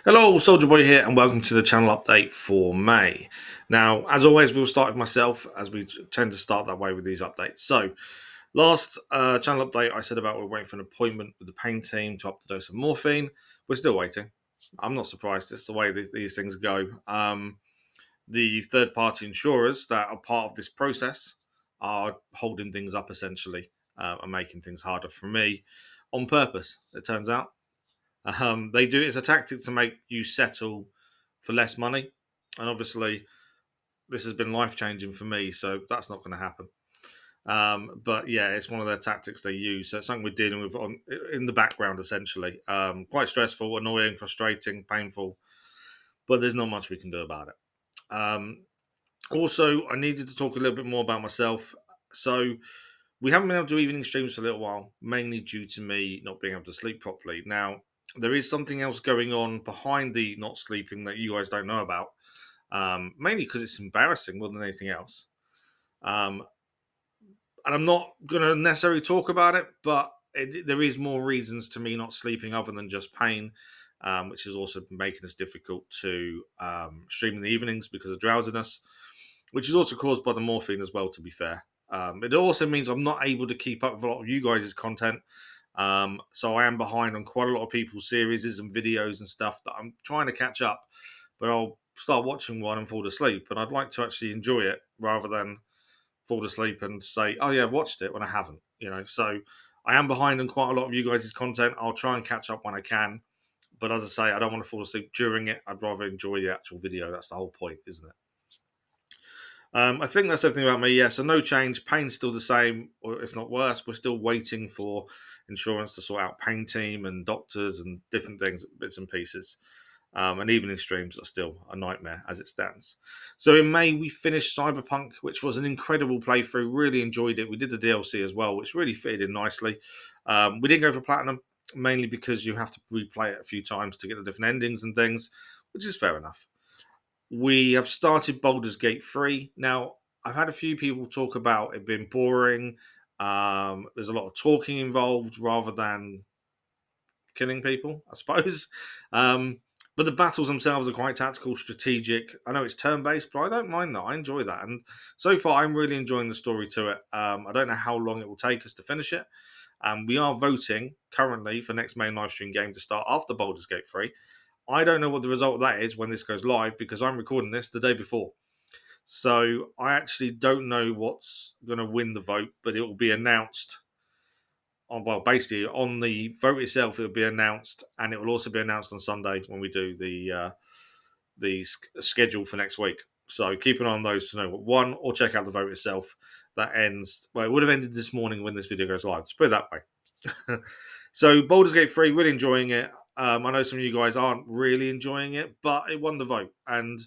Hello, Soldierboy here, and welcome to the channel update for May. Now, as always, we'll start with myself, as we tend to start that way with these updates. So, last channel update, I said about we're waiting for an appointment with the pain team to up the dose of morphine. We're still waiting. I'm not surprised. It's the way these things go. The third-party insurers that are part of this process are holding things up, essentially, and making things harder for me on purpose, it turns out. They do it as a tactic to make you settle for less money, and obviously this has been life changing for me, so that's not going to happen. But yeah, it's one of their tactics they use. So it's something we're dealing with in the background, essentially. Quite stressful, annoying, frustrating, painful, but there's not much we can do about it. Also, I needed to talk a little bit more about myself. So we haven't been able to do evening streams for a little while, mainly due to me not being able to sleep properly. Now, there is something else going on behind the not sleeping that you guys don't know about, mainly because it's embarrassing more than anything else. Um, and I'm not going to necessarily talk about it, but there is more reasons to me not sleeping other than just pain, which is also making it difficult to stream in the evenings because of drowsiness, which is also caused by the morphine as well, to be fair. It also means I'm not able to keep up with a lot of you guys' content. So I am behind on quite a lot of people's series and videos and stuff that I'm trying to catch up, but I'll start watching one and fall asleep. And I'd like to actually enjoy it rather than fall asleep and say, oh yeah, I've watched it when I haven't, So I am behind on quite a lot of you guys' content. I'll try and catch up when I can. But as I say, I don't want to fall asleep during it. I'd rather enjoy the actual video. That's the whole point, isn't it? I think that's everything about me. Yeah, so no change. Pain's still the same, or if not worse. We're still waiting for insurance to sort out pain team and doctors and different things, bits and pieces. And evening streams are still a nightmare as it stands. So in May, we finished Cyberpunk, which was an incredible playthrough. Really enjoyed it. We did the DLC as well, which really fitted in nicely. We didn't go for platinum, mainly because you have to replay it a few times to get the different endings and things, which is fair enough. We have started Baldur's Gate 3. Now, I've had a few people talk about it being boring. There's a lot of talking involved rather than killing people, I suppose. But the battles themselves are quite tactical, strategic. I know it's turn based, but I don't mind that. I enjoy that. And so far, I'm really enjoying the story to it. I don't know how long it will take us to finish it. We are voting currently for next main live stream game to start after Baldur's Gate 3. I don't know what the result of that is when this goes live because I'm recording this the day before. So I actually don't know what's going to win the vote, but it will be announced. Basically, on the vote itself, it will be announced, and it will also be announced on Sunday when we do the schedule for next week. So keep an eye on those to know what won, or check out the vote itself. That ends. Well, it would have ended this morning when this video goes live. Let's put it that way. So Baldur's Gate 3, really enjoying it. I know some of you guys aren't really enjoying it, but it won the vote. And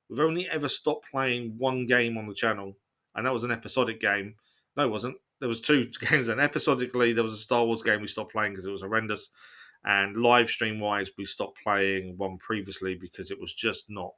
we've only ever stopped playing one game on the channel, and that was an episodic game. No, it wasn't. There was two games. Then episodically, there was a Star Wars game we stopped playing because it was horrendous. And live stream wise, we stopped playing one previously because it was just not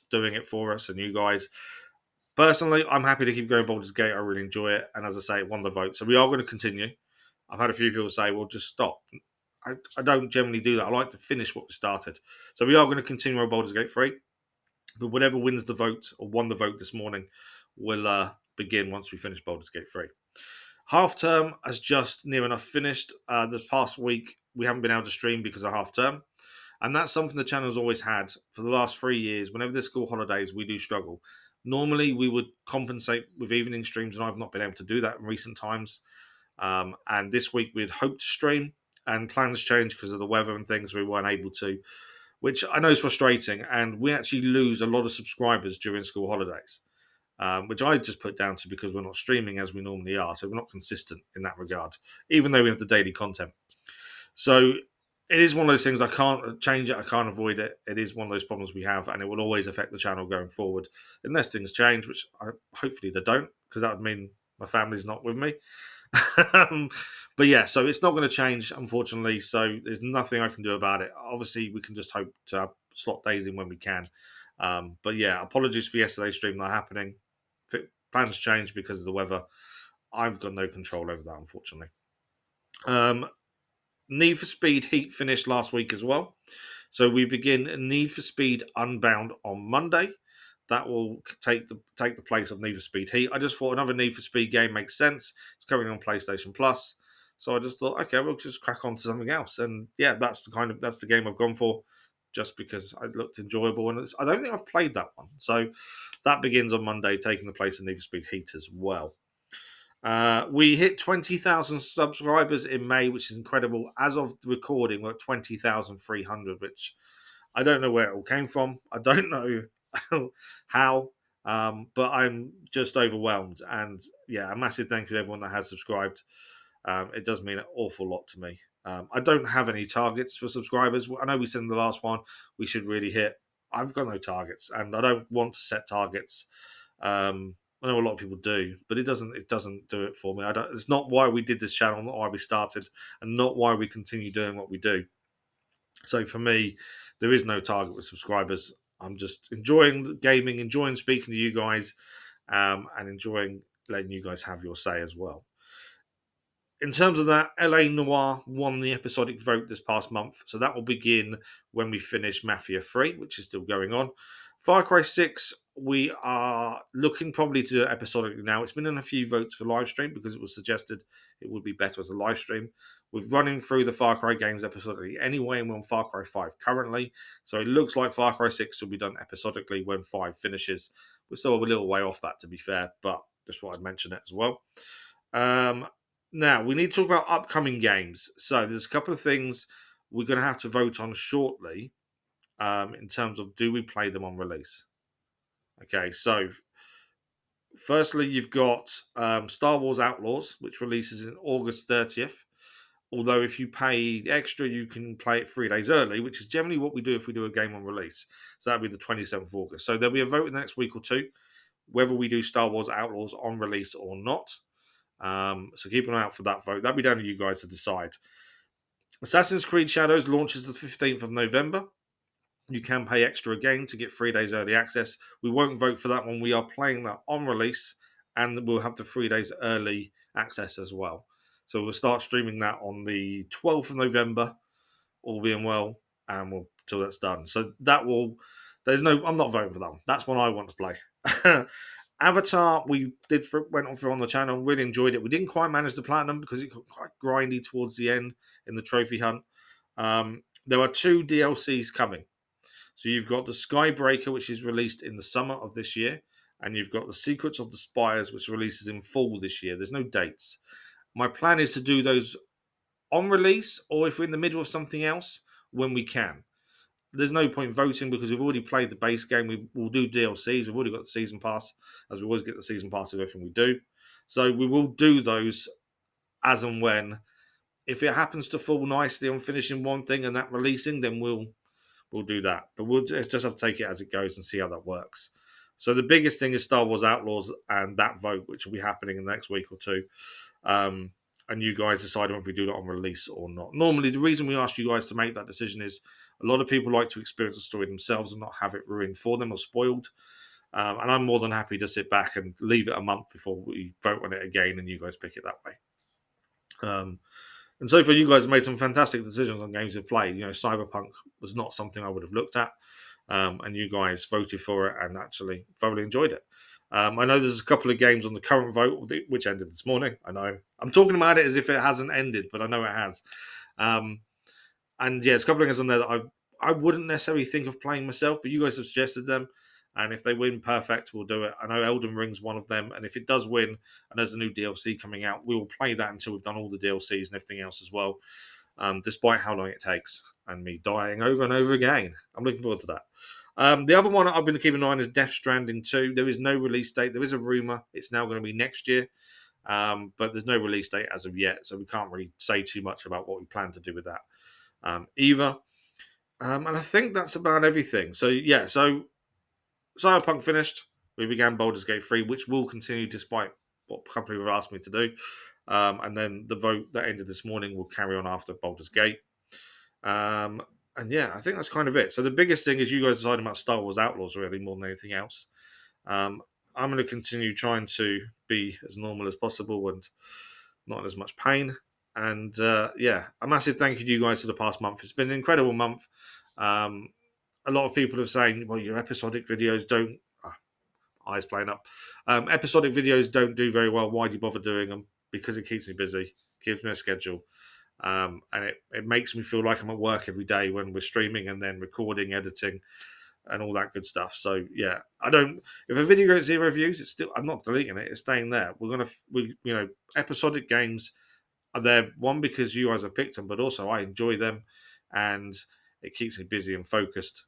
doing it for us and you guys. Personally, I'm happy to keep going Baldur's Gate. I really enjoy it. And as I say, it won the vote. So we are going to continue. I've had a few people say, well, just stop. I don't generally do that. I like to finish what we started. So we are going to continue our Baldur's Gate 3. But whatever wins the vote or won the vote this morning will begin once we finish Baldur's Gate 3. Half term has just near enough finished. The past week, we haven't been able to stream because of half term. And that's something the channel's always had for the last 3 years. Whenever there's school holidays, we do struggle. Normally, we would compensate with evening streams, and I've not been able to do that in recent times. And this week, we'd hoped to stream, and plans changed because of the weather and things. We weren't able to, which I know is frustrating. And we actually lose a lot of subscribers during school holidays, which I just put down to because we're not streaming as we normally are. So we're not consistent in that regard, even though we have the daily content. So it is one of those things. I can't change it. I can't avoid it. It is one of those problems we have, and it will always affect the channel going forward, unless things change, which hopefully they don't, because that would mean my family's not with me. But yeah, so it's not going to change, unfortunately. So there's nothing I can do about it. Obviously, we can just hope to have slot days in when we can. But yeah, apologies for yesterday's stream not happening. Plans change because of the weather. I've got no control over that, unfortunately. Need for Speed Heat finished last week as well. So we begin Need for Speed Unbound on Monday. That will take the place of Need for Speed Heat. I just thought another Need for Speed game makes sense. It's coming on PlayStation Plus, so I just thought, okay, we'll just crack on to something else. And yeah, that's the game I've gone for, just because it looked enjoyable. And I don't think I've played that one, so that begins on Monday, taking the place of Need for Speed Heat as well. We hit 20,000 subscribers in May, which is incredible. As of recording, we're at 20,300, which I don't know where it all came from. I don't know how, but I'm just overwhelmed. And yeah, a massive thank you to everyone that has subscribed. It does mean an awful lot to me. I don't have any targets for subscribers. I know we said in the last one we should really hit. I've got no targets, and I don't want to set targets. I know a lot of people do, but it doesn't do it for me. I don't. It's not why we did this channel, not why we started, and not why we continue doing what we do. So for me, there is no target with subscribers. I'm just enjoying gaming, enjoying speaking to you guys, and enjoying letting you guys have your say as well. In terms of that, LA Noire won the episodic vote this past month, so that will begin when we finish Mafia 3, which is still going on. Far Cry 6, we are looking probably to do it episodically now. It's been in a few votes for live stream because it was suggested it would be better as a live stream. We're running through the Far Cry games episodically anyway, and we're on Far Cry 5 currently. So it looks like Far Cry 6 will be done episodically when 5 finishes. We're still a little way off that, to be fair, but just thought I'd mention it as well. Now, we need to talk about upcoming games. So there's a couple of things we're going to have to vote on shortly in terms of do we play them on release. Okay, so firstly, you've got Star Wars Outlaws, which releases in August 30th. Although if you pay extra, you can play it 3 days early, which is generally what we do if we do a game on release. So that'll be the 27th of August. So there'll be a vote in the next week or two, whether we do Star Wars Outlaws on release or not. So keep an eye out for that vote. That'll be down to you guys to decide. Assassin's Creed Shadows launches the 15th of November. You can pay extra again to get 3 days early access. We won't vote for that one. We are playing that on release, and we'll have the 3 days early access as well. So we'll start streaming that on the 12th of November, all being well, and we'll till that's done. So that will. I'm not voting for that one. That's one I want to play. Avatar, went on through on the channel, really enjoyed it. We didn't quite manage the platinum because it got quite grindy towards the end in the trophy hunt. There are 2 DLCs coming. So you've got the Skybreaker, which is released in the summer of this year, and you've got the Secrets of the Spires, which releases in fall this year. There's no dates. My plan is to do those on release, or if we're in the middle of something else, when we can. There's no point voting because we've already played the base game. We'll do DLCs. We've already got the season pass, as we always get the season pass of everything we do. So we will do those as and when. If it happens to fall nicely on finishing one thing and that releasing, then we'll do that. But we'll just have to take it as it goes and see how that works. So the biggest thing is Star Wars Outlaws and that vote, which will be happening in the next week or two. And you guys decide if we do that on release or not. Normally, the reason we ask you guys to make that decision is a lot of people like to experience the story themselves and not have it ruined for them or spoiled. And I'm more than happy to sit back and leave it a month before we vote on it again and you guys pick it that way. And so far, you guys have made some fantastic decisions on games you've played. Cyberpunk was not something I would have looked at. And you guys voted for it and actually thoroughly enjoyed it. I know there's a couple of games on the current vote, which ended this morning. I know. I'm talking about it as if it hasn't ended, but I know it has. And yeah, there's a couple of games on there that I wouldn't necessarily think of playing myself, but you guys have suggested them. And if they win, perfect, we'll do it. I know Elden Ring's one of them. And if it does win, and there's a new DLC coming out, we will play that until we've done all the DLCs and everything else as well, despite how long it takes and me dying over and over again. I'm looking forward to that. The other one I've been keeping an eye on is Death Stranding 2. There is no release date. There is a rumour it's now going to be next year, but there's no release date as of yet, so we can't really say too much about what we plan to do with that either. And I think that's about everything. So, yeah, Cyberpunk finished. We began Baldur's Gate 3, which will continue despite what a couple of people have asked me to do. And then the vote that ended this morning will carry on after Baldur's Gate. And yeah, I think that's kind of it. So the biggest thing is you guys deciding about Star Wars Outlaws really more than anything else. I'm going to continue trying to be as normal as possible and not in as much pain. And yeah, a massive thank you to you guys for the past month. It's been an incredible month. Um, a lot of people are saying, well, your episodic videos don't. Eyes playing up. Episodic videos don't do very well. Why do you bother doing them? Because it keeps me busy, gives me a schedule, and it makes me feel like I'm at work every day when we're streaming and then recording, editing, and all that good stuff. So yeah, I don't. If a video gets 0 views, it's still. I'm not deleting it. It's staying there. Episodic games are there, one because you guys have picked them, but also I enjoy them, and it keeps me busy and focused.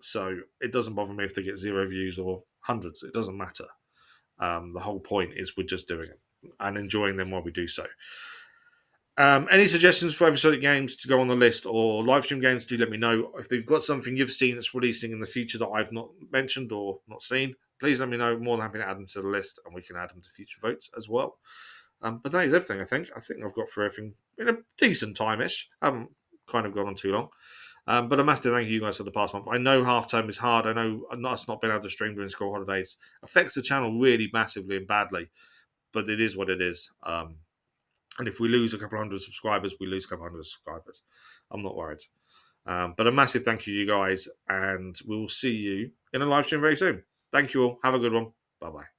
So it doesn't bother me if they get 0 views or hundreds. It doesn't matter. The whole point is we're just doing it and enjoying them while we do so. Any suggestions for episodic games to go on the list or live stream games, do let me know. If they've got something you've seen that's releasing in the future that I've not mentioned or not seen, please let me know. More than happy to add them to the list and we can add them to future votes as well. But that is everything, I think. I think I've got through everything in a decent time-ish. I haven't kind of gone on too long. But a massive thank you guys for the past month. I know half term is hard. I know us not being able to stream during school holidays affects the channel really massively and badly, but it is what it is. And if we lose a couple hundred subscribers, we lose a couple hundred subscribers. I'm not worried. But a massive thank you to you guys, and we'll see you in a live stream very soon. Thank you all. Have a good one. Bye bye.